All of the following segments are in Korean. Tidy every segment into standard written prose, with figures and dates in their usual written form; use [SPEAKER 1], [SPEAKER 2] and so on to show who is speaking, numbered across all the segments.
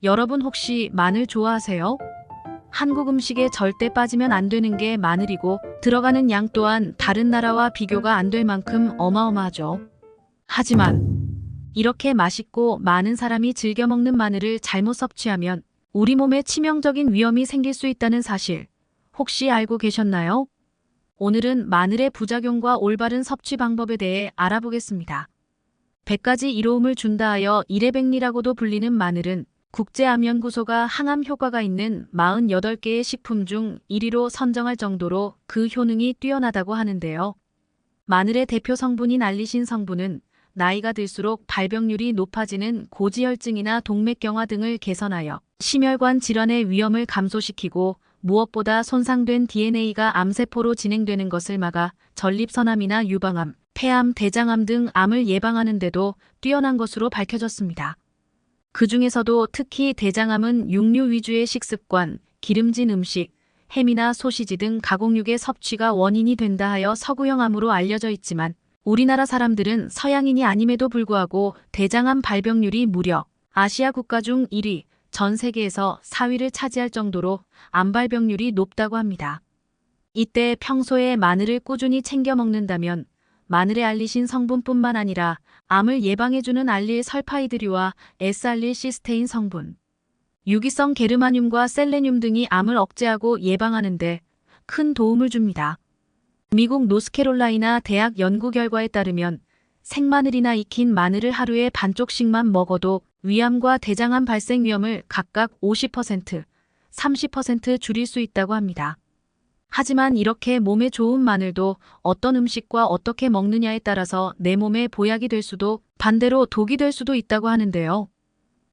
[SPEAKER 1] 여러분 혹시 마늘 좋아하세요? 한국 음식에 절대 빠지면 안 되는 게 마늘이고 들어가는 양 또한 다른 나라와 비교가 안 될 만큼 어마어마하죠. 하지만 이렇게 맛있고 많은 사람이 즐겨 먹는 마늘을 잘못 섭취하면 우리 몸에 치명적인 위험이 생길 수 있다는 사실 혹시 알고 계셨나요? 오늘은 마늘의 부작용과 올바른 섭취 방법에 대해 알아보겠습니다. 100가지 이로움을 준다 하여 이래백리라고도 불리는 마늘은 국제암연구소가 항암 효과가 있는 48개의 식품 중 1위로 선정할 정도로 그 효능이 뛰어나다고 하는데요. 마늘의 대표 성분인 알리신 성분은 나이가 들수록 발병률이 높아지는 고지혈증이나 동맥경화 등을 개선하여 심혈관 질환의 위험을 감소시키고 무엇보다 손상된 DNA가 암세포로 진행되는 것을 막아 전립선암이나 유방암, 폐암, 대장암 등 암을 예방하는 데도 뛰어난 것으로 밝혀졌습니다. 그 중에서도 특히 대장암은 육류 위주의 식습관, 기름진 음식, 햄이나 소시지 등 가공육의 섭취가 원인이 된다 하여 서구형암으로 알려져 있지만 우리나라 사람들은 서양인이 아님에도 불구하고 대장암 발병률이 무려 아시아 국가 중 1위, 전 세계에서 4위를 차지할 정도로 암 발병률이 높다고 합니다. 이때 평소에 마늘을 꾸준히 챙겨 먹는다면 마늘에 알리신 성분뿐만 아니라 암을 예방해주는 알릴 설파이드류와 S알릴시스테인 성분, 유기성 게르마늄과 셀레늄 등이 암을 억제하고 예방하는 데 큰 도움을 줍니다. 미국 노스캐롤라이나 대학 연구 결과에 따르면 생마늘이나 익힌 마늘을 하루에 반쪽씩만 먹어도 위암과 대장암 발생 위험을 각각 50%, 30% 줄일 수 있다고 합니다. 하지만 이렇게 몸에 좋은 마늘도 어떤 음식과 어떻게 먹느냐에 따라서 내 몸에 보약이 될 수도 반대로 독이 될 수도 있다고 하는데요.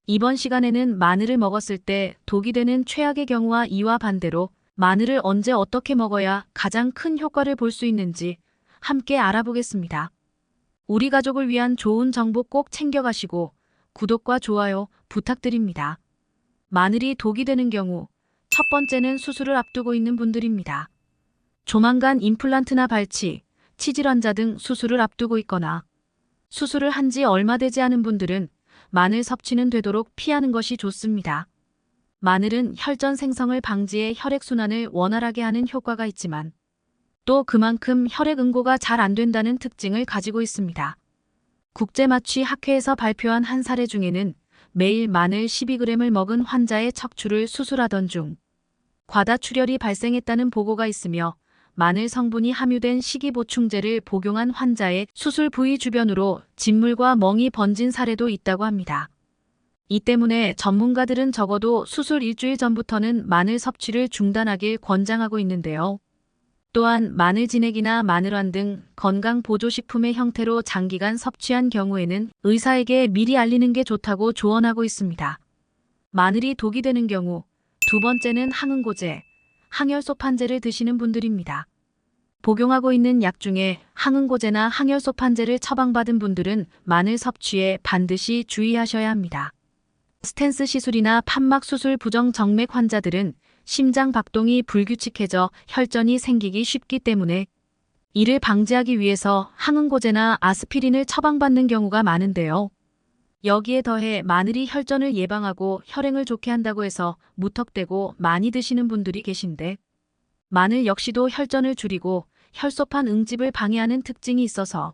[SPEAKER 1] 이번 시간에는 마늘을 먹었을 때 독이 되는 최악의 경우와 이와 반대로 마늘을 언제 어떻게 먹어야 가장 큰 효과를 볼 수 있는지 함께 알아보겠습니다. 우리 가족을 위한 좋은 정보 꼭 챙겨가시고 구독과 좋아요 부탁드립니다. 마늘이 독이 되는 경우 첫 번째는 수술을 앞두고 있는 분들입니다. 조만간 임플란트나 발치, 치질 환자 등 수술을 앞두고 있거나 수술을 한 지 얼마 되지 않은 분들은 마늘 섭취는 되도록 피하는 것이 좋습니다. 마늘은 혈전 생성을 방지해 혈액순환을 원활하게 하는 효과가 있지만 또 그만큼 혈액 응고가 잘 안 된다는 특징을 가지고 있습니다. 국제마취학회에서 발표한 한 사례 중에는 매일 마늘 12g을 먹은 환자의 척추를 수술하던 중 과다출혈이 발생했다는 보고가 있으며 마늘 성분이 함유된 식이보충제를 복용한 환자의 수술 부위 주변으로 진물과 멍이 번진 사례도 있다고 합니다. 이 때문에 전문가들은 적어도 수술 일주일 전부터는 마늘 섭취를 중단하길 권장하고 있는데요. 또한 마늘 진액이나 마늘환 등 건강보조식품의 형태로 장기간 섭취한 경우에는 의사에게 미리 알리는 게 좋다고 조언하고 있습니다. 마늘이 독이 되는 경우 두 번째는 항응고제, 항열소판제를 드시는 분들입니다. 복용하고 있는 약 중에 항응고제나 항열소판제를 처방받은 분들은 마늘 섭취에 반드시 주의하셔야 합니다. 스텐스 시술이나 판막 수술 부정 정맥 환자들은 심장 박동이 불규칙해져 혈전이 생기기 쉽기 때문에 이를 방지하기 위해서 항응고제나 아스피린을 처방받는 경우가 많은데요. 여기에 더해 마늘이 혈전을 예방하고 혈행을 좋게 한다고 해서 무턱대고 많이 드시는 분들이 계신데 마늘 역시도 혈전을 줄이고 혈소판 응집을 방해하는 특징이 있어서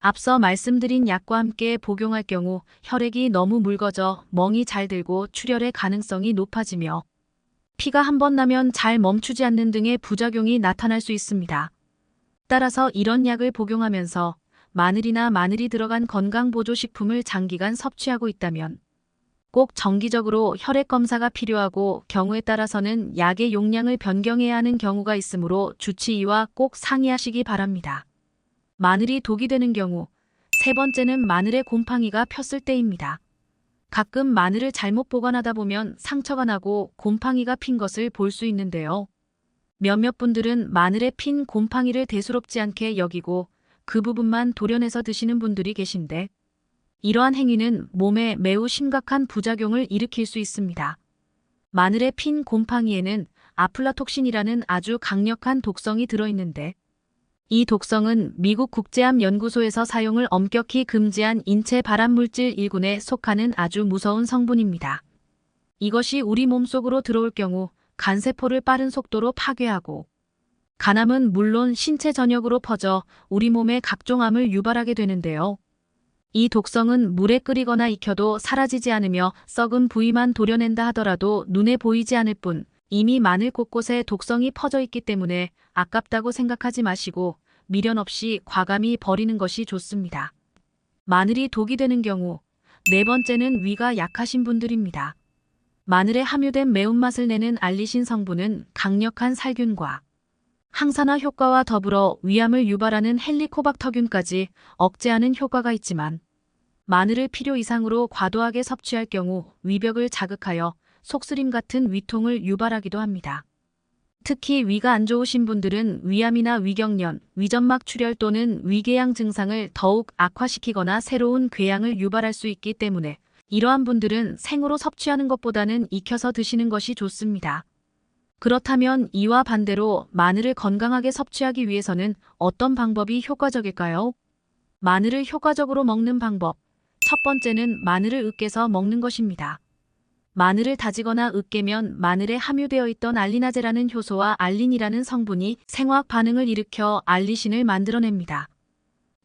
[SPEAKER 1] 앞서 말씀드린 약과 함께 복용할 경우 혈액이 너무 묽어져 멍이 잘 들고 출혈의 가능성이 높아지며 피가 한 번 나면 잘 멈추지 않는 등의 부작용이 나타날 수 있습니다. 따라서 이런 약을 복용하면서 마늘이나 마늘이 들어간 건강보조식품을 장기간 섭취하고 있다면 꼭 정기적으로 혈액 검사가 필요하고 경우에 따라서는 약의 용량을 변경해야 하는 경우가 있으므로 주치의와 꼭 상의하시기 바랍니다. 마늘이 독이 되는 경우 세 번째는 마늘의 곰팡이가 폈을 때입니다. 가끔 마늘을 잘못 보관하다 보면 상처가 나고 곰팡이가 핀 것을 볼 수 있는데요. 몇몇 분들은 마늘에 핀 곰팡이를 대수롭지 않게 여기고 그 부분만 도려내서 드시는 분들이 계신데 이러한 행위는 몸에 매우 심각한 부작용을 일으킬 수 있습니다. 마늘에 핀 곰팡이에는 아플라톡신이라는 아주 강력한 독성이 들어있는데 이 독성은 미국 국제암연구소에서 사용을 엄격히 금지한 인체 발암물질 1군에 속하는 아주 무서운 성분입니다. 이것이 우리 몸속으로 들어올 경우 간세포를 빠른 속도로 파괴하고 간암은 물론 신체 전역으로 퍼져 우리 몸에 각종 암을 유발하게 되는데요. 이 독성은 물에 끓이거나 익혀도 사라지지 않으며 썩은 부위만 도려낸다 하더라도 눈에 보이지 않을 뿐 이미 마늘 곳곳에 독성이 퍼져 있기 때문에 아깝다고 생각하지 마시고 미련 없이 과감히 버리는 것이 좋습니다. 마늘이 독이 되는 경우 네 번째는 위가 약하신 분들입니다. 마늘에 함유된 매운맛을 내는 알리신 성분은 강력한 살균과 항산화 효과와 더불어 위암을 유발하는 헬리코박터균까지 억제하는 효과가 있지만 마늘을 필요 이상으로 과도하게 섭취할 경우 위벽을 자극하여 속쓰림 같은 위통을 유발하기도 합니다. 특히 위가 안 좋으신 분들은 위암이나 위경련, 위점막 출혈 또는 위궤양 증상을 더욱 악화시키거나 새로운 궤양을 유발할 수 있기 때문에 이러한 분들은 생으로 섭취하는 것보다는 익혀서 드시는 것이 좋습니다. 그렇다면 이와 반대로 마늘을 건강하게 섭취하기 위해서는 어떤 방법이 효과적일까요? 마늘을 효과적으로 먹는 방법. 첫 번째는 마늘을 으깨서 먹는 것입니다. 마늘을 다지거나 으깨면 마늘에 함유되어 있던 알리나제라는 효소와 알린이라는 성분이 생화학 반응을 일으켜 알리신을 만들어냅니다.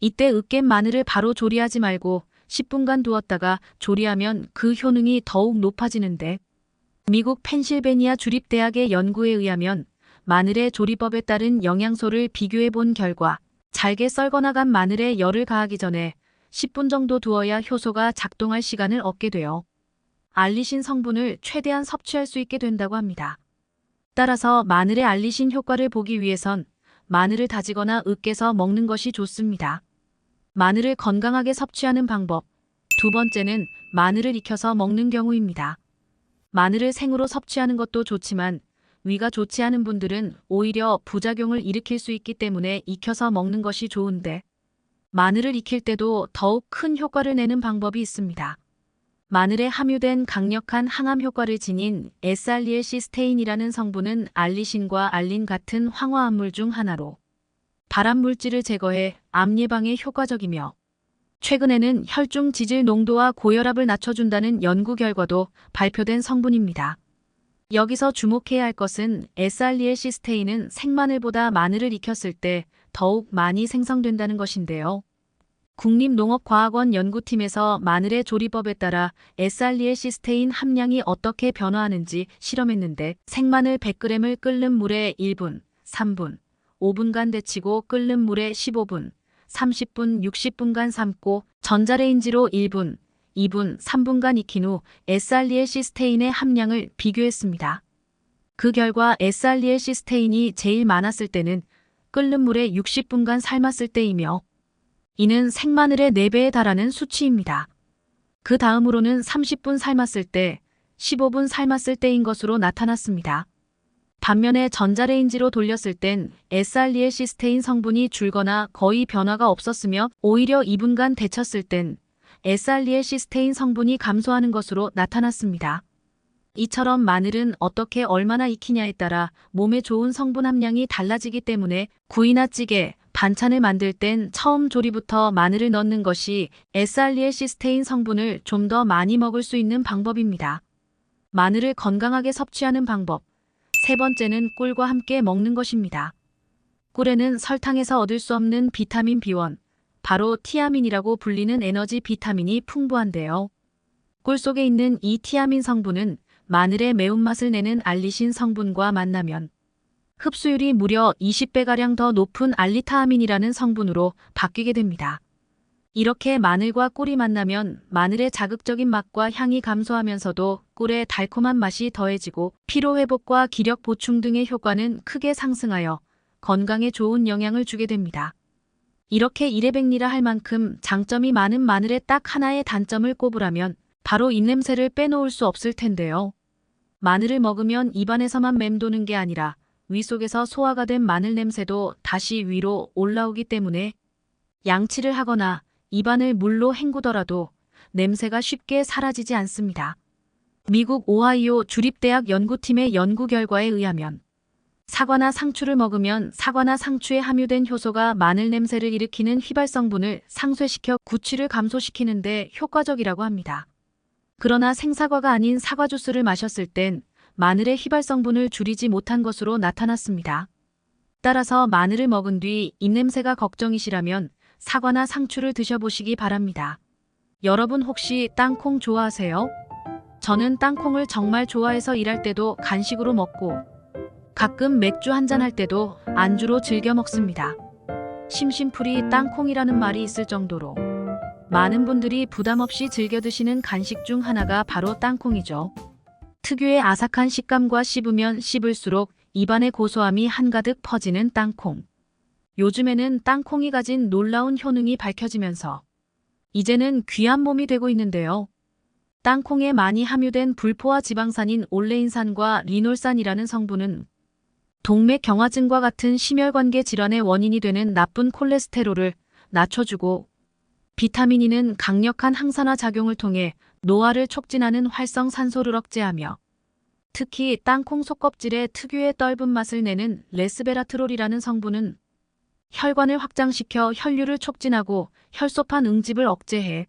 [SPEAKER 1] 이때 으깬 마늘을 바로 조리하지 말고 10분간 두었다가 조리하면 그 효능이 더욱 높아지는데 미국 펜실베니아 주립대학의 연구에 의하면 마늘의 조리법에 따른 영양소를 비교해 본 결과 잘게 썰거나 간 마늘에 열을 가하기 전에 10분 정도 두어야 효소가 작동할 시간을 얻게 되어 알리신 성분을 최대한 섭취할 수 있게 된다고 합니다. 따라서 마늘의 알리신 효과를 보기 위해선 마늘을 다지거나 으깨서 먹는 것이 좋습니다. 마늘을 건강하게 섭취하는 방법. 두 번째는 마늘을 익혀서 먹는 경우입니다. 마늘을 생으로 섭취하는 것도 좋지만 위가 좋지 않은 분들은 오히려 부작용을 일으킬 수 있기 때문에 익혀서 먹는 것이 좋은데 마늘을 익힐 때도 더욱 큰 효과를 내는 방법이 있습니다. 마늘에 함유된 강력한 항암 효과를 지닌 S알리엘시스테인이라는 성분은 알리신과 알린 같은 황화합물 중 하나로 발암물질을 제거해 암 예방에 효과적이며 최근에는 혈중 지질 농도와 고혈압을 낮춰준다는 연구 결과도 발표된 성분입니다. 여기서 주목해야 할 것은 S알리엘시스테인은 생마늘보다 마늘을 익혔을 때 더욱 많이 생성된다는 것인데요. 국립농업과학원 연구팀에서 마늘의 조리법에 따라 S알리엘시스테인 함량이 어떻게 변화하는지 실험했는데 생마늘 100g을 끓는 물에 1분, 3분, 5분간 데치고 끓는 물에 15분, 30분, 60분간 삶고 전자레인지로 1분, 2분, 3분간 익힌 후 S알리엘시스테인의 함량을 비교했습니다. 그 결과 S알리엘시스테인이 제일 많았을 때는 끓는 물에 60분간 삶았을 때이며 이는 생마늘의 4배에 달하는 수치입니다. 그 다음으로는 30분 삶았을 때, 15분 삶았을 때인 것으로 나타났습니다. 반면에 전자레인지로 돌렸을 땐 S알리엘시스테인 성분이 줄거나 거의 변화가 없었으며 오히려 2분간 데쳤을 땐 S알리엘시스테인 성분이 감소하는 것으로 나타났습니다. 이처럼 마늘은 어떻게 얼마나 익히냐에 따라 몸에 좋은 성분 함량이 달라지기 때문에 구이나 찌개, 반찬을 만들 땐 처음 조리부터 마늘을 넣는 것이 S알리엘시스테인 성분을 좀 더 많이 먹을 수 있는 방법입니다. 마늘을 건강하게 섭취하는 방법. 세 번째는 꿀과 함께 먹는 것입니다. 꿀에는 설탕에서 얻을 수 없는 비타민 B1, 바로 티아민이라고 불리는 에너지 비타민이 풍부한데요. 꿀 속에 있는 이 티아민 성분은 마늘의 매운맛을 내는 알리신 성분과 만나면 흡수율이 무려 20배가량 더 높은 알리타아민이라는 성분으로 바뀌게 됩니다. 이렇게 마늘과 꿀이 만나면 마늘의 자극적인 맛과 향이 감소하면서도 꿀의 달콤한 맛이 더해지고 피로회복과 기력 보충 등의 효과는 크게 상승하여 건강에 좋은 영향을 주게 됩니다. 이렇게 이래백리라 할 만큼 장점이 많은 마늘의 딱 하나의 단점을 꼽으라면 바로 입냄새를 빼놓을 수 없을 텐데요. 마늘을 먹으면 입안에서만 맴도는 게 아니라 위 속에서 소화가 된 마늘 냄새도 다시 위로 올라오기 때문에 양치를 하거나 입안을 물로 헹구더라도 냄새가 쉽게 사라지지 않습니다. 미국 오하이오 주립대학 연구팀의 연구 결과에 의하면 사과나 상추를 먹으면 사과나 상추에 함유된 효소가 마늘 냄새를 일으키는 휘발성분을 상쇄시켜 구취를 감소시키는 데 효과적이라고 합니다. 그러나 생사과가 아닌 사과 주스를 마셨을 땐 마늘의 휘발 성분을 줄이지 못한 것으로 나타났습니다. 따라서 마늘을 먹은 뒤 입냄새가 걱정이시라면 사과나 상추를 드셔보시기 바랍니다. 여러분 혹시 땅콩 좋아하세요? 저는 땅콩을 정말 좋아해서 일할 때도 간식으로 먹고 가끔 맥주 한잔 할 때도 안주로 즐겨 먹습니다. 심심풀이 땅콩이라는 말이 있을 정도로 많은 분들이 부담 없이 즐겨 드시는 간식 중 하나가 바로 땅콩이죠. 특유의 아삭한 식감과 씹으면 씹을수록 입안의 고소함이 한가득 퍼지는 땅콩. 요즘에는 땅콩이 가진 놀라운 효능이 밝혀지면서 이제는 귀한 몸이 되고 있는데요. 땅콩에 많이 함유된 불포화 지방산인 올레인산과 리놀산이라는 성분은 동맥경화증과 같은 심혈관계 질환의 원인이 되는 나쁜 콜레스테롤을 낮춰주고 비타민 E는 강력한 항산화 작용을 통해 노화를 촉진하는 활성산소를 억제하며 특히 땅콩 속껍질의 특유의 떫은 맛을 내는 레스베라트롤이라는 성분은 혈관을 확장시켜 혈류를 촉진하고 혈소판 응집을 억제해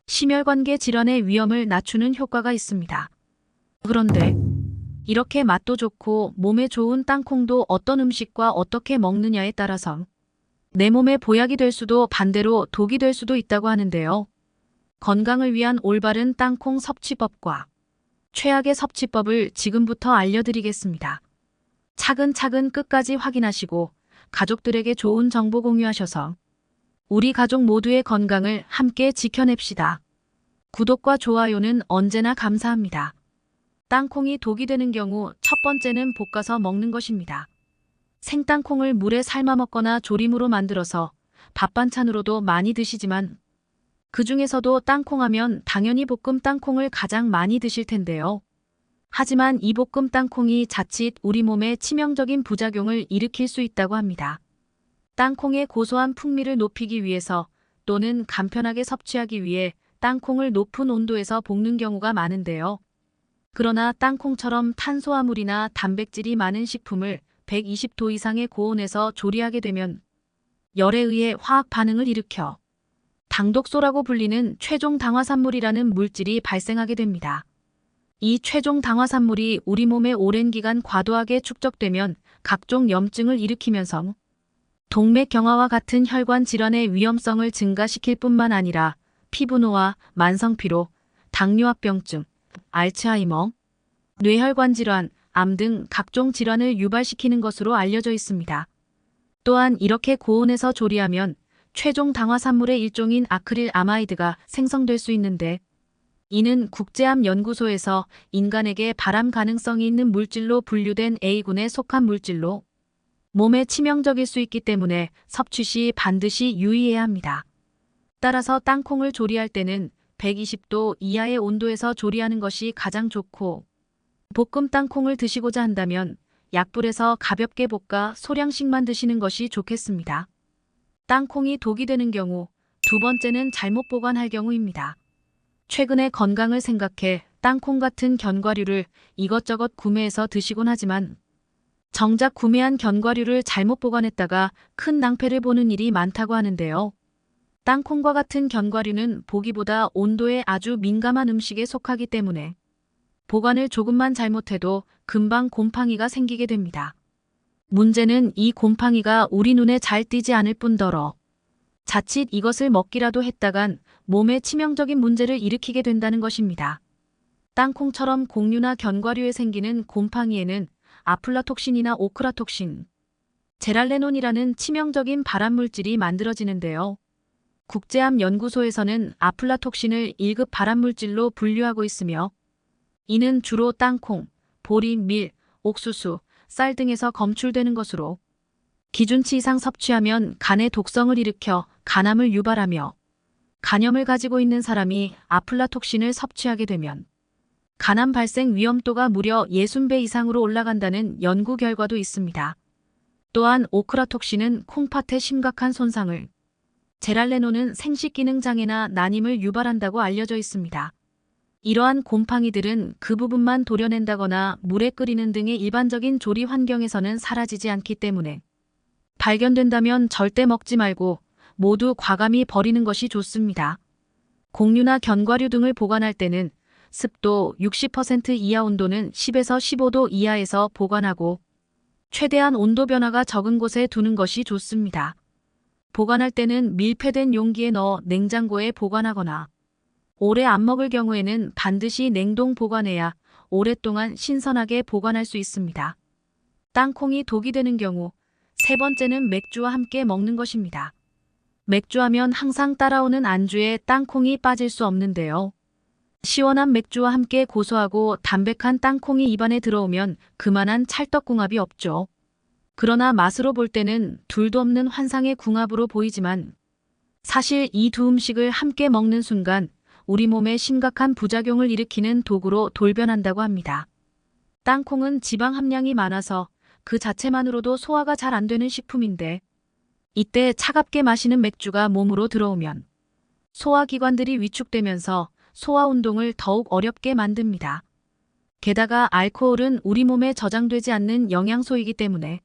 [SPEAKER 1] 심혈관계 질환의 위험을 낮추는 효과가 있습니다. 그런데 이렇게 맛도 좋고 몸에 좋은 땅콩도 어떤 음식과 어떻게 먹느냐에 따라서 내 몸에 보약이 될 수도 반대로 독이 될 수도 있다고 하는데요. 건강을 위한 올바른 땅콩 섭취법과 최악의 섭취법을 지금부터 알려드리겠습니다. 차근차근 끝까지 확인하시고 가족들에게 좋은 정보 공유하셔서 우리 가족 모두의 건강을 함께 지켜냅시다. 구독과 좋아요는 언제나 감사합니다. 땅콩이 독이 되는 경우 첫 번째는 볶아서 먹는 것입니다. 생땅콩을 물에 삶아 먹거나 조림으로 만들어서 밥 반찬으로도 많이 드시지만 그 중에서도 땅콩하면 당연히 볶음 땅콩을 가장 많이 드실 텐데요. 하지만 이 볶음 땅콩이 자칫 우리 몸에 치명적인 부작용을 일으킬 수 있다고 합니다. 땅콩의 고소한 풍미를 높이기 위해서 또는 간편하게 섭취하기 위해 땅콩을 높은 온도에서 볶는 경우가 많은데요. 그러나 땅콩처럼 탄수화물이나 단백질이 많은 식품을 120도 이상의 고온에서 조리하게 되면 열에 의해 화학 반응을 일으켜 당독소라고 불리는 최종 당화산물이라는 물질이 발생하게 됩니다. 이 최종 당화산물이 우리 몸에 오랜 기간 과도하게 축적되면 각종 염증을 일으키면서 동맥경화와 같은 혈관 질환의 위험성을 증가시킬 뿐만 아니라 피부노화, 만성피로, 당뇨합병증, 알츠하이머, 뇌혈관 질환, 암 등 각종 질환을 유발시키는 것으로 알려져 있습니다. 또한 이렇게 고온에서 조리하면 최종 당화산물의 일종인 아크릴 아마이드가 생성될 수 있는데 이는 국제암연구소에서 인간에게 발암 가능성이 있는 물질로 분류된 A군에 속한 물질로 몸에 치명적일 수 있기 때문에 섭취 시 반드시 유의해야 합니다. 따라서 땅콩을 조리할 때는 120도 이하의 온도에서 조리하는 것이 가장 좋고 볶음 땅콩을 드시고자 한다면 약불에서 가볍게 볶아 소량씩만 드시는 것이 좋겠습니다. 땅콩이 독이 되는 경우 두 번째는 잘못 보관할 경우입니다. 최근에 건강을 생각해 땅콩 같은 견과류를 이것저것 구매해서 드시곤 하지만 정작 구매한 견과류를 잘못 보관했다가 큰 낭패를 보는 일이 많다고 하는데요. 땅콩과 같은 견과류는 보기보다 온도에 아주 민감한 음식에 속하기 때문에 보관을 조금만 잘못해도 금방 곰팡이가 생기게 됩니다. 문제는 이 곰팡이가 우리 눈에 잘 띄지 않을 뿐더러 자칫 이것을 먹기라도 했다간 몸에 치명적인 문제를 일으키게 된다는 것입니다. 땅콩처럼 곡류나 견과류에 생기는 곰팡이에는 아플라톡신이나 오크라톡신, 제랄레논이라는 치명적인 발암물질이 만들어지는데요. 국제암연구소에서는 아플라톡신을 1급 발암물질로 분류하고 있으며 이는 주로 땅콩, 보리, 밀, 옥수수, 쌀 등에서 검출되는 것으로 기준치 이상 섭취하면 간에 독성을 일으켜 간암을 유발하며 간염을 가지고 있는 사람이 아플라톡신을 섭취하게 되면 간암 발생 위험도가 무려 60배 이상으로 올라간다는 연구 결과도 있습니다. 또한 오크라톡신은 콩팥에 심각한 손상을, 제랄레논은 생식기능 장애나 난임을 유발한다고 알려져 있습니다. 이러한 곰팡이들은 그 부분만 도려낸다거나 물에 끓이는 등의 일반적인 조리 환경에서는 사라지지 않기 때문에 발견된다면 절대 먹지 말고 모두 과감히 버리는 것이 좋습니다. 곡류나 견과류 등을 보관할 때는 습도 60% 이하, 온도는 10에서 15도 이하에서 보관하고 최대한 온도 변화가 적은 곳에 두는 것이 좋습니다. 보관할 때는 밀폐된 용기에 넣어 냉장고에 보관하거나 오래 안 먹을 경우에는 반드시 냉동 보관해야 오랫동안 신선하게 보관할 수 있습니다. 땅콩이 독이 되는 경우 세 번째는 맥주와 함께 먹는 것입니다. 맥주하면 항상 따라오는 안주에 땅콩이 빠질 수 없는데요. 시원한 맥주와 함께 고소하고 담백한 땅콩이 입안에 들어오면 그만한 찰떡궁합이 없죠. 그러나 맛으로 볼 때는 둘도 없는 환상의 궁합으로 보이지만 사실 이 두 음식을 함께 먹는 순간 우리 몸에 심각한 부작용을 일으키는 독으로 돌변한다고 합니다. 땅콩은 지방 함량이 많아서 그 자체만으로도 소화가 잘 안 되는 식품인데 이때 차갑게 마시는 맥주가 몸으로 들어오면 소화기관들이 위축되면서 소화 운동을 더욱 어렵게 만듭니다. 게다가 알코올은 우리 몸에 저장되지 않는 영양소이기 때문에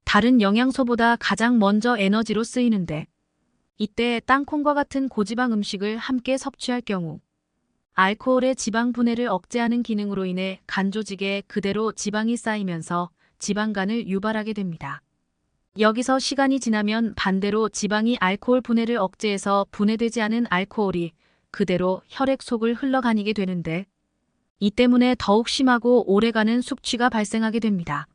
[SPEAKER 1] 다른 영양소보다 가장 먼저 에너지로 쓰이는데 이때 땅콩과 같은 고지방 음식을 함께 섭취할 경우 알코올의 지방 분해를 억제하는 기능으로 인해 간 조직에 그대로 지방이 쌓이면서 지방간을 유발하게 됩니다. 여기서 시간이 지나면 반대로 지방이 알코올 분해를 억제해서 분해되지 않은 알코올이 그대로 혈액 속을 흘러다니게 되는데 이 때문에 더욱 심하고 오래가는 숙취가 발생하게 됩니다.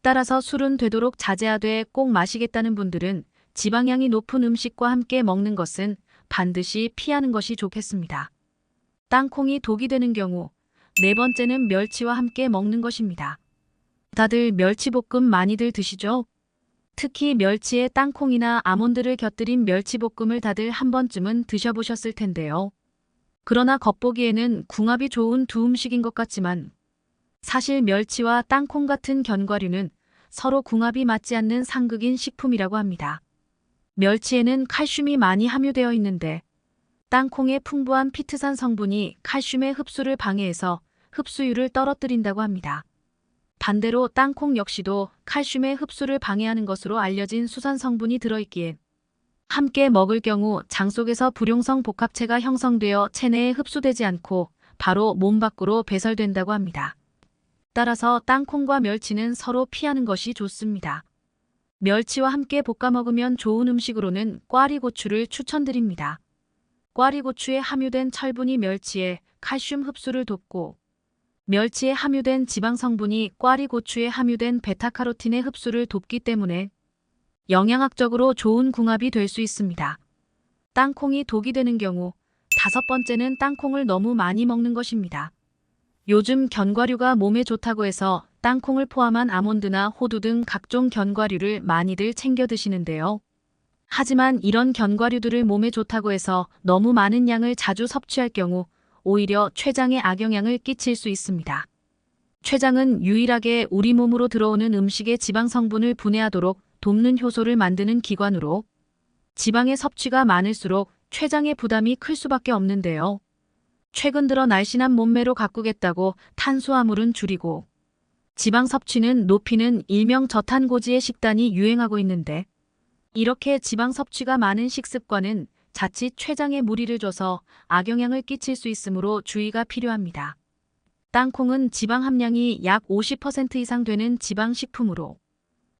[SPEAKER 1] 따라서 술은 되도록 자제하되 꼭 마시겠다는 분들은 지방량이 높은 음식과 함께 먹는 것은 반드시 피하는 것이 좋겠습니다. 땅콩이 독이 되는 경우 네 번째는 멸치와 함께 먹는 것입니다. 다들 멸치볶음 많이들 드시죠? 특히 멸치에 땅콩이나 아몬드를 곁들인 멸치볶음을 다들 한 번쯤은 드셔보셨을 텐데요. 그러나 겉보기에는 궁합이 좋은 두 음식인 것 같지만 사실 멸치와 땅콩 같은 견과류는 서로 궁합이 맞지 않는 상극인 식품이라고 합니다. 멸치에는 칼슘이 많이 함유되어 있는데 땅콩의 풍부한 피트산 성분이 칼슘의 흡수를 방해해서 흡수율을 떨어뜨린다고 합니다. 반대로 땅콩 역시도 칼슘의 흡수를 방해하는 것으로 알려진 수산 성분이 들어있기에 함께 먹을 경우 장 속에서 불용성 복합체가 형성되어 체내에 흡수되지 않고 바로 몸 밖으로 배설된다고 합니다. 따라서 땅콩과 멸치는 서로 피하는 것이 좋습니다. 멸치와 함께 볶아 먹으면 좋은 음식으로는 꽈리고추를 추천드립니다. 꽈리고추에 함유된 철분이 멸치의 칼슘 흡수를 돕고 멸치에 함유된 지방 성분이 꽈리고추에 함유된 베타카로틴의 흡수를 돕기 때문에 영양학적으로 좋은 궁합이 될 수 있습니다. 땅콩이 독이 되는 경우 다섯 번째는 땅콩을 너무 많이 먹는 것입니다. 요즘 견과류가 몸에 좋다고 해서 땅콩을 포함한 아몬드나 호두 등 각종 견과류를 많이들 챙겨 드시는데요. 하지만 이런 견과류들을 몸에 좋다고 해서 너무 많은 양을 자주 섭취할 경우 오히려 췌장에 악영향을 끼칠 수 있습니다. 췌장은 유일하게 우리 몸으로 들어오는 음식의 지방 성분을 분해하도록 돕는 효소를 만드는 기관으로 지방의 섭취가 많을수록 췌장의 부담이 클 수밖에 없는데요. 최근 들어 날씬한 몸매로 가꾸겠다고 탄수화물은 줄이고 지방 섭취는 높이는 일명 저탄고지의 식단이 유행하고 있는데 이렇게 지방 섭취가 많은 식습관은 자칫 췌장에 무리를 줘서 악영향을 끼칠 수 있으므로 주의가 필요합니다. 땅콩은 지방 함량이 약 50% 이상 되는 지방식품으로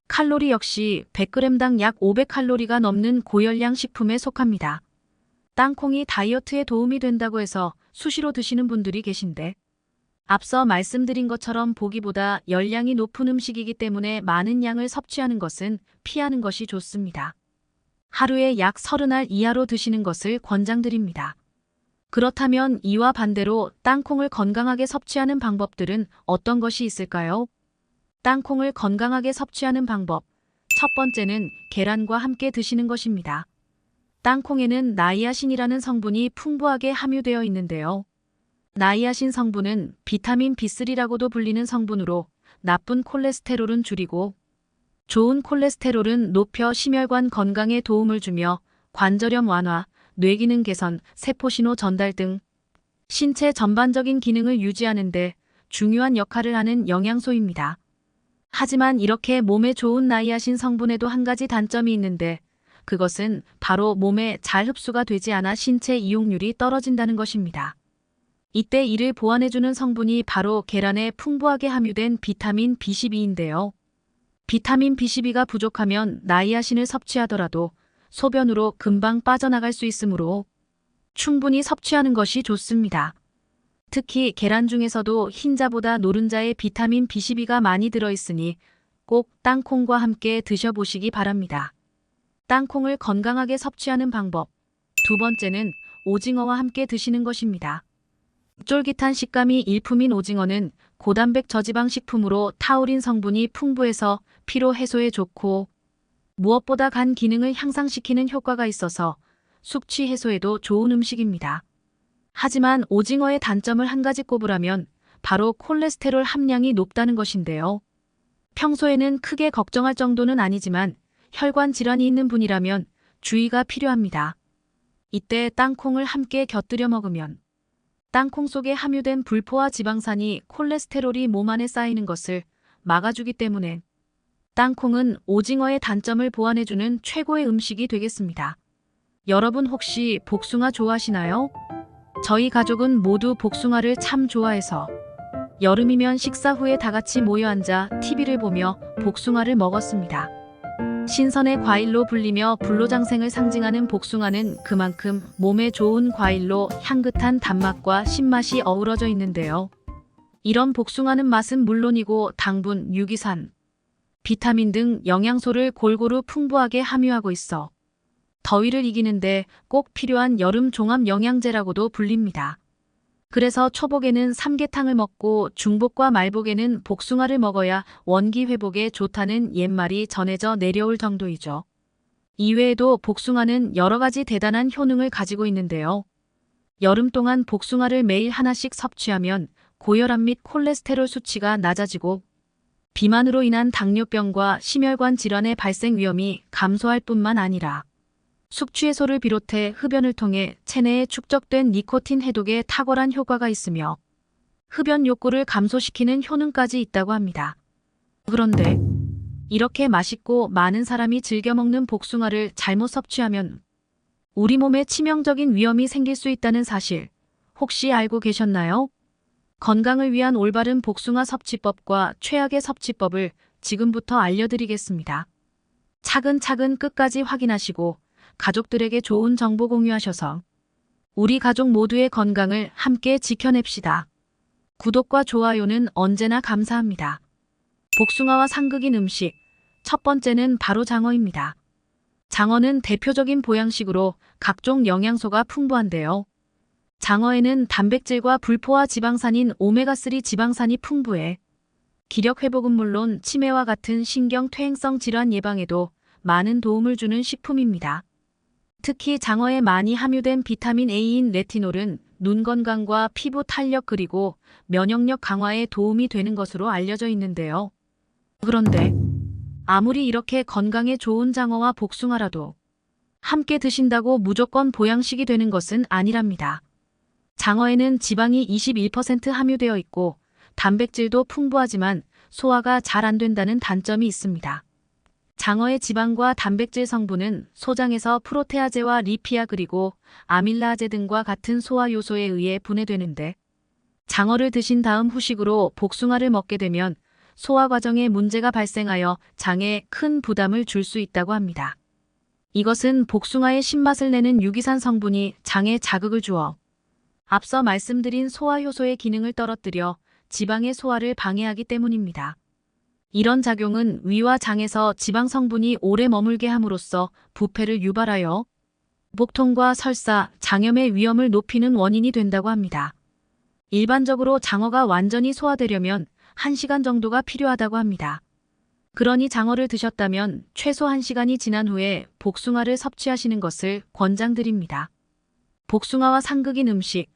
[SPEAKER 1] 칼로리 역시 100g당 약 500칼로리가 넘는 고열량 식품에 속합니다. 땅콩이 다이어트에 도움이 된다고 해서 수시로 드시는 분들이 계신데 앞서 말씀드린 것처럼 보기보다 열량이 높은 음식이기 때문에 많은 양을 섭취하는 것은 피하는 것이 좋습니다. 하루에 약 30알 이하로 드시는 것을 권장드립니다. 그렇다면 이와 반대로 땅콩을 건강하게 섭취하는 방법들은 어떤 것이 있을까요? 땅콩을 건강하게 섭취하는 방법. 첫 번째는 계란과 함께 드시는 것입니다. 땅콩에는 나이아신이라는 성분이 풍부하게 함유되어 있는데요. 나이아신 성분은 비타민 B3라고도 불리는 성분으로 나쁜 콜레스테롤은 줄이고 좋은 콜레스테롤은 높여 심혈관 건강에 도움을 주며 관절염 완화, 뇌기능 개선, 세포신호 전달 등 신체 전반적인 기능을 유지하는 데 중요한 역할을 하는 영양소입니다. 하지만 이렇게 몸에 좋은 나이아신 성분에도 한 가지 단점이 있는데 그것은 바로 몸에 잘 흡수가 되지 않아 신체 이용률이 떨어진다는 것입니다. 이때 이를 보완해주는 성분이 바로 계란에 풍부하게 함유된 비타민 B12인데요. 비타민 B12가 부족하면 나이아신을 섭취하더라도 소변으로 금방 빠져나갈 수 있으므로 충분히 섭취하는 것이 좋습니다. 특히 계란 중에서도 흰자보다 노른자에 비타민 B12가 많이 들어있으니 꼭 땅콩과 함께 드셔보시기 바랍니다. 땅콩을 건강하게 섭취하는 방법. 두 번째는 오징어와 함께 드시는 것입니다. 쫄깃한 식감이 일품인 오징어는 고단백 저지방 식품으로 타우린 성분이 풍부해서 피로 해소에 좋고 무엇보다 간 기능을 향상시키는 효과가 있어서 숙취 해소에도 좋은 음식입니다. 하지만 오징어의 단점을 한 가지 꼽으라면 바로 콜레스테롤 함량이 높다는 것인데요. 평소에는 크게 걱정할 정도는 아니지만 혈관 질환이 있는 분이라면 주의가 필요합니다. 이때 땅콩을 함께 곁들여 먹으면 땅콩 속에 함유된 불포화 지방산이 콜레스테롤이 몸 안에 쌓이는 것을 막아주기 때문에 땅콩은 오징어의 단점을 보완해주는 최고의 음식이 되겠습니다. 여러분 혹시 복숭아 좋아하시나요? 저희 가족은 모두 복숭아를 참 좋아해서 여름이면 식사 후에 다 같이 모여 앉아 TV를 보며 복숭아를 먹었습니다. 신선의 과일로 불리며 불로장생을 상징하는 복숭아는 그만큼 몸에 좋은 과일로 향긋한 단맛과 신맛이 어우러져 있는데요. 이런 복숭아는 맛은 물론이고 당분, 유기산, 비타민 등 영양소를 골고루 풍부하게 함유하고 있어 더위를 이기는데 꼭 필요한 여름 종합 영양제라고도 불립니다. 그래서 초복에는 삼계탕을 먹고 중복과 말복에는 복숭아를 먹어야 원기 회복에 좋다는 옛말이 전해져 내려올 정도이죠. 이외에도 복숭아는 여러 가지 대단한 효능을 가지고 있는데요. 여름 동안 복숭아를 매일 하나씩 섭취하면 고혈압 및 콜레스테롤 수치가 낮아지고 비만으로 인한 당뇨병과 심혈관 질환의 발생 위험이 감소할 뿐만 아니라 숙취 해소를 비롯해 흡연을 통해 체내에 축적된 니코틴 해독에 탁월한 효과가 있으며 흡연 욕구를 감소시키는 효능까지 있다고 합니다. 그런데 이렇게 맛있고 많은 사람이 즐겨 먹는 복숭아를 잘못 섭취하면 우리 몸에 치명적인 위험이 생길 수 있다는 사실 혹시 알고 계셨나요? 건강을 위한 올바른 복숭아 섭취법과 최악의 섭취법을 지금부터 알려드리겠습니다. 차근차근 끝까지 확인하시고 가족들에게 좋은 정보 공유하셔서 우리 가족 모두의 건강을 함께 지켜냅시다. 구독과 좋아요는 언제나 감사합니다. 복숭아와 상극인 음식. 첫 번째는 바로 장어입니다. 장어는 대표적인 보양식으로 각종 영양소가 풍부한데요. 장어에는 단백질과 불포화 지방산인 오메가3 지방산이 풍부해 기력 회복은 물론 치매와 같은 신경 퇴행성 질환 예방에도 많은 도움을 주는 식품입니다. 특히 장어에 많이 함유된 비타민 A인 레티놀은 눈 건강과 피부 탄력 그리고 면역력 강화에 도움이 되는 것으로 알려져 있는데요. 그런데 아무리 이렇게 건강에 좋은 장어와 복숭아라도 함께 드신다고 무조건 보양식이 되는 것은 아니랍니다. 장어에는 지방이 21% 함유되어 있고 단백질도 풍부하지만 소화가 잘 안 된다는 단점이 있습니다. 장어의 지방과 단백질 성분은 소장에서 프로테아제와 리피아 그리고 아밀라제 등과 같은 소화 요소에 의해 분해되는데 장어를 드신 다음 후식으로 복숭아를 먹게 되면 소화 과정에 문제가 발생하여 장에 큰 부담을 줄 수 있다고 합니다. 이것은 복숭아의 신맛을 내는 유기산 성분이 장에 자극을 주어 앞서 말씀드린 소화 효소의 기능을 떨어뜨려 지방의 소화를 방해하기 때문입니다. 이런 작용은 위와 장에서 지방 성분이 오래 머물게 함으로써 부패를 유발하여 복통과 설사, 장염의 위험을 높이는 원인이 된다고 합니다. 일반적으로 장어가 완전히 소화되려면 1시간 정도가 필요하다고 합니다. 그러니 장어를 드셨다면 최소 1시간이 지난 후에 복숭아를 섭취하시는 것을 권장드립니다. 복숭아와 상극인 음식.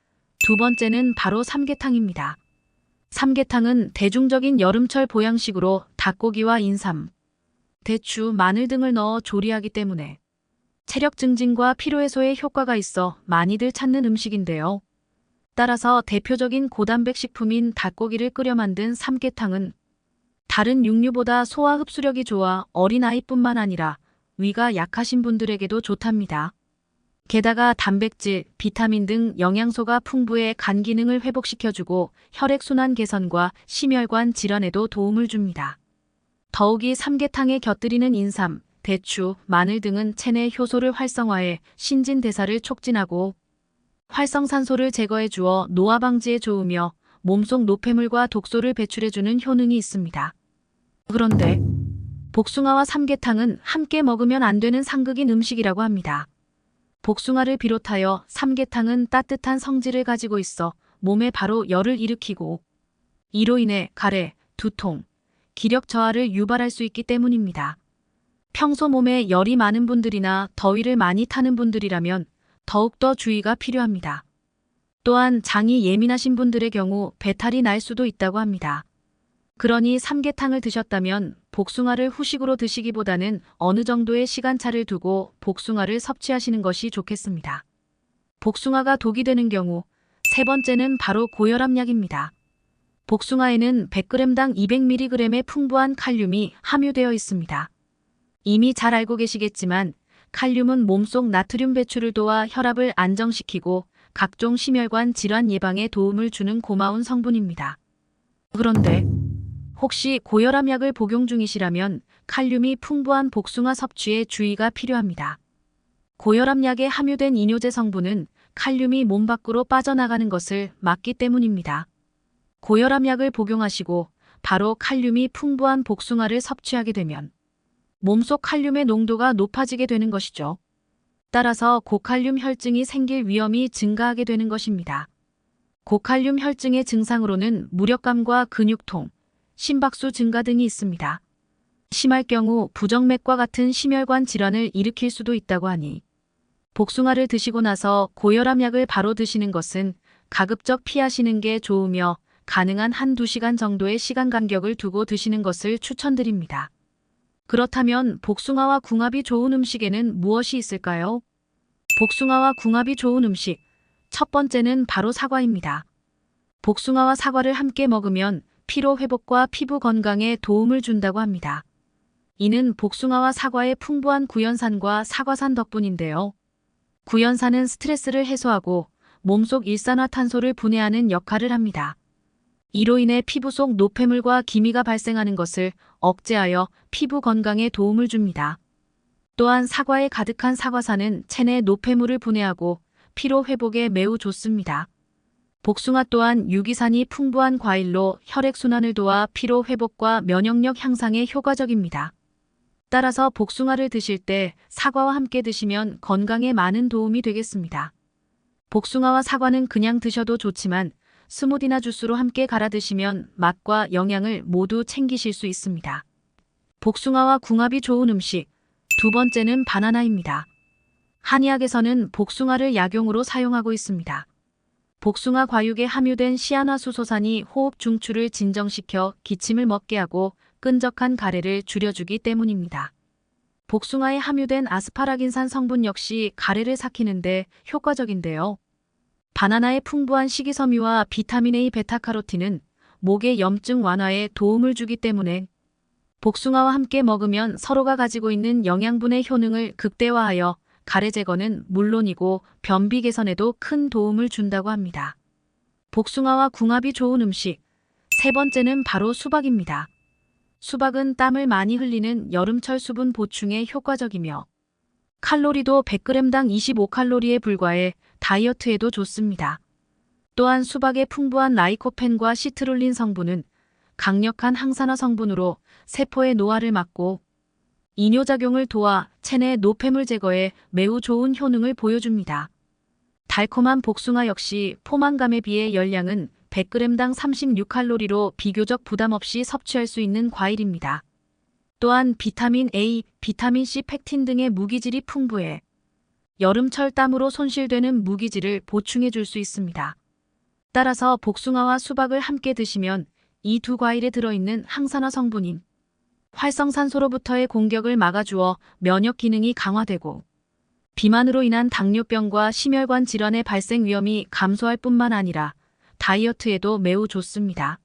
[SPEAKER 1] 두 번째는 바로 삼계탕입니다. 삼계탕은 대중적인 여름철 보양식으로 닭고기와 인삼, 대추, 마늘 등을 넣어 조리하기 때문에 체력 증진과 피로 해소에 효과가 있어 많이들 찾는 음식인데요. 따라서 대표적인 고단백 식품인 닭고기를 끓여 만든 삼계탕은 다른 육류보다 소화 흡수력이 좋아 어린아이뿐만 아니라 위가 약하신 분들에게도 좋답니다. 게다가 단백질, 비타민 등 영양소가 풍부해 간 기능을 회복시켜주고 혈액순환 개선과 심혈관 질환에도 도움을 줍니다. 더욱이 삼계탕에 곁들이는 인삼, 대추, 마늘 등은 체내 효소를 활성화해 신진대사를 촉진하고 활성산소를 제거해 주어 노화 방지에 좋으며 몸속 노폐물과 독소를 배출해주는 효능이 있습니다. 그런데 복숭아와 삼계탕은 함께 먹으면 안 되는 상극인 음식이라고 합니다. 복숭아를 비롯하여 삼계탕은 따뜻한 성질을 가지고 있어 몸에 바로 열을 일으키고 이로 인해 가래, 두통, 기력 저하를 유발할 수 있기 때문입니다. 평소 몸에 열이 많은 분들이나 더위를 많이 타는 분들이라면 더욱더 주의가 필요합니다. 또한 장이 예민하신 분들의 경우 배탈이 날 수도 있다고 합니다. 그러니 삼계탕을 드셨다면 복숭아를 후식으로 드시기보다는 어느 정도의 시간차를 두고 복숭아를 섭취하시는 것이 좋겠습니다. 복숭아가 독이 되는 경우 세 번째는 바로 고혈압약입니다. 복숭아에는 100g당 200mg의 풍부한 칼륨이 함유되어 있습니다. 이미 잘 알고 계시겠지만 칼륨은 몸속 나트륨 배출을 도와 혈압을 안정시키고 각종 심혈관 질환 예방에 도움을 주는 고마운 성분입니다. 그런데 혹시 고혈압약을 복용 중이시라면 칼륨이 풍부한 복숭아 섭취에 주의가 필요합니다. 고혈압약에 함유된 이뇨제 성분은 칼륨이 몸 밖으로 빠져나가는 것을 막기 때문입니다. 고혈압약을 복용하시고 바로 칼륨이 풍부한 복숭아를 섭취하게 되면 몸속 칼륨의 농도가 높아지게 되는 것이죠. 따라서 고칼륨 혈증이 생길 위험이 증가하게 되는 것입니다. 고칼륨 혈증의 증상으로는 무력감과 근육통, 심박수 증가 등이 있습니다. 심할 경우 부정맥과 같은 심혈관 질환을 일으킬 수도 있다고 하니 복숭아를 드시고 나서 고혈압약을 바로 드시는 것은 가급적 피하시는 게 좋으며 가능한 1~2시간 정도의 시간 간격을 두고 드시는 것을 추천드립니다. 그렇다면 복숭아와 궁합이 좋은 음식에는 무엇이 있을까요? 복숭아와 궁합이 좋은 음식. 첫 번째는 바로 사과입니다. 복숭아와 사과를 함께 먹으면 피로 회복과 피부 건강에 도움을 준다고 합니다. 이는 복숭아와 사과의 풍부한 구연산과 사과산 덕분인데요. 구연산은 스트레스를 해소하고 몸속 일산화탄소를 분해하는 역할을 합니다. 이로 인해 피부 속 노폐물과 기미가 발생하는 것을 억제하여 피부 건강에 도움을 줍니다. 또한 사과에 가득한 사과산은 체내 노폐물을 분해하고 피로 회복에 매우 좋습니다. 복숭아 또한 유기산이 풍부한 과일로 혈액순환을 도와 피로 회복과 면역력 향상에 효과적입니다. 따라서 복숭아를 드실 때 사과와 함께 드시면 건강에 많은 도움이 되겠습니다. 복숭아와 사과는 그냥 드셔도 좋지만 스무디나 주스로 함께 갈아 드시면 맛과 영양을 모두 챙기실 수 있습니다. 복숭아와 궁합이 좋은 음식. 두 번째는 바나나입니다. 한의학에서는 복숭아를 약용으로 사용하고 있습니다. 복숭아 과육에 함유된 시아나수소산이 호흡 중추를 진정시켜 기침을 멎게 하고 끈적한 가래를 줄여주기 때문입니다. 복숭아에 함유된 아스파라긴산 성분 역시 가래를 삭히는데 효과적인데요. 바나나의 풍부한 식이섬유와 비타민 A 베타카로틴은 목의 염증 완화에 도움을 주기 때문에 복숭아와 함께 먹으면 서로가 가지고 있는 영양분의 효능을 극대화하여 가래 제거는 물론이고 변비 개선에도 큰 도움을 준다고 합니다. 복숭아와 궁합이 좋은 음식. 세 번째는 바로 수박입니다. 수박은 땀을 많이 흘리는 여름철 수분 보충에 효과적이며 칼로리도 100g당 25칼로리에 불과해 다이어트에도 좋습니다. 또한 수박의 풍부한 라이코펜과 시트룰린 성분은 강력한 항산화 성분으로 세포의 노화를 막고 이뇨작용을 도와 체내 노폐물 제거에 매우 좋은 효능을 보여줍니다. 달콤한 복숭아 역시 포만감에 비해 열량은 100g당 36칼로리로 비교적 부담 없이 섭취할 수 있는 과일입니다. 또한 비타민 A, 비타민 C, 팩틴 등의 무기질이 풍부해 여름철 땀으로 손실되는 무기질을 보충해 줄 수 있습니다. 따라서 복숭아와 수박을 함께 드시면 이 두 과일에 들어있는 항산화 성분인 활성산소로부터의 공격을 막아주어 면역 기능이 강화되고 비만으로 인한 당뇨병과 심혈관 질환의 발생 위험이 감소할 뿐만 아니라 다이어트에도 매우 좋습니다.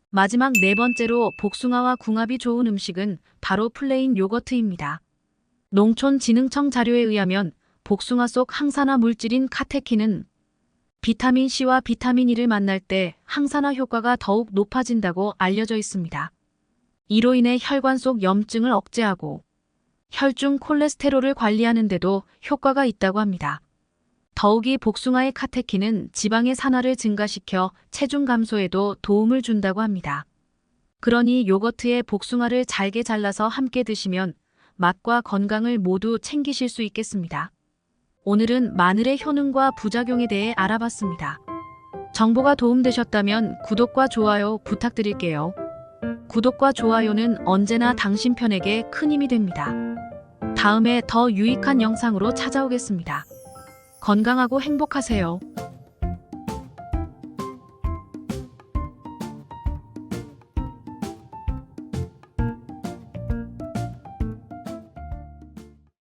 [SPEAKER 1] 마지막 네 번째로 복숭아와 궁합이 좋은 음식은 바로 플레인 요거트입니다. 농촌진흥청 자료에 의하면 복숭아 속 항산화 물질인 카테킨은 비타민 C와 비타민 E를 만날 때 항산화 효과가 더욱 높아진다고 알려져 있습니다. 이로 인해 혈관 속 염증을 억제하고 혈중 콜레스테롤을 관리하는 데도 효과가 있다고 합니다. 더욱이 복숭아의 카테킨은 지방의 산화를 증가시켜 체중 감소에도 도움을 준다고 합니다. 그러니 요거트에 복숭아를 잘게 잘라서 함께 드시면 맛과 건강을 모두 챙기실 수 있겠습니다. 오늘은 마늘의 효능과 부작용에 대해 알아봤습니다. 정보가 도움되셨다면 구독과 좋아요 부탁드릴게요. 구독과 좋아요는 언제나 당신 편에게 큰 힘이 됩니다. 다음에 더 유익한 영상으로 찾아오겠습니다. 건강하고 행복하세요.